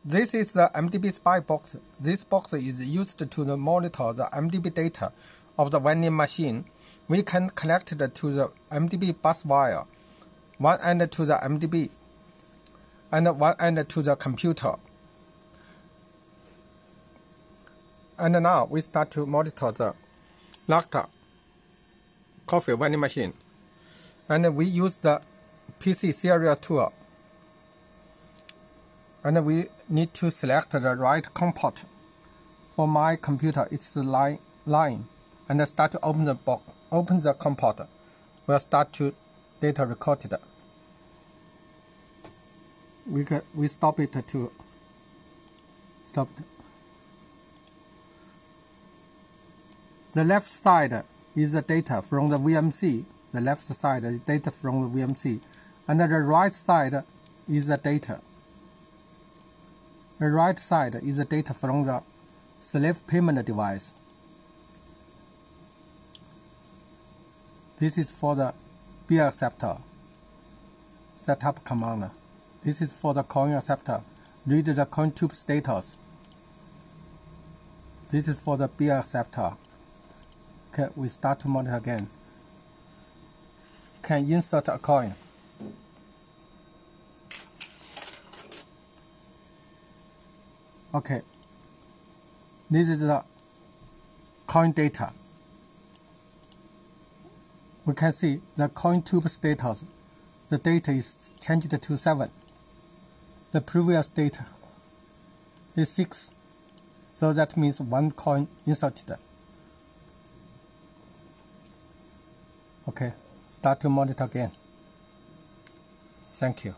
This is the mdb-spy box. This box is used to monitor the mdb data of the vending machine. We can connect it to the mdb bus wire, one end to the mdb and one end to the computer. And now we start to monitor the necta coffee vending machine. And we use the PC serial tool. And we need to select the right COM port. For my computer, it's the line. And start to open the box. Open the COM port. We'll start to data recorded. We stop it to stop. The left side is the data from the VMC. The left side is data from the VMC. And the right side is the data. The right side is the data from the slave payment device. This is for the bill acceptor setup command. This is for the coin acceptor. Read the coin tube status. This is for the bill acceptor. Okay, we start to monitor again. Can insert a coin. Okay, this is the coin data. We can see the coin tube status. The data is changed to 7. The previous data is 6. So that means 1 coin inserted. Okay, start to monitor again. Thank you.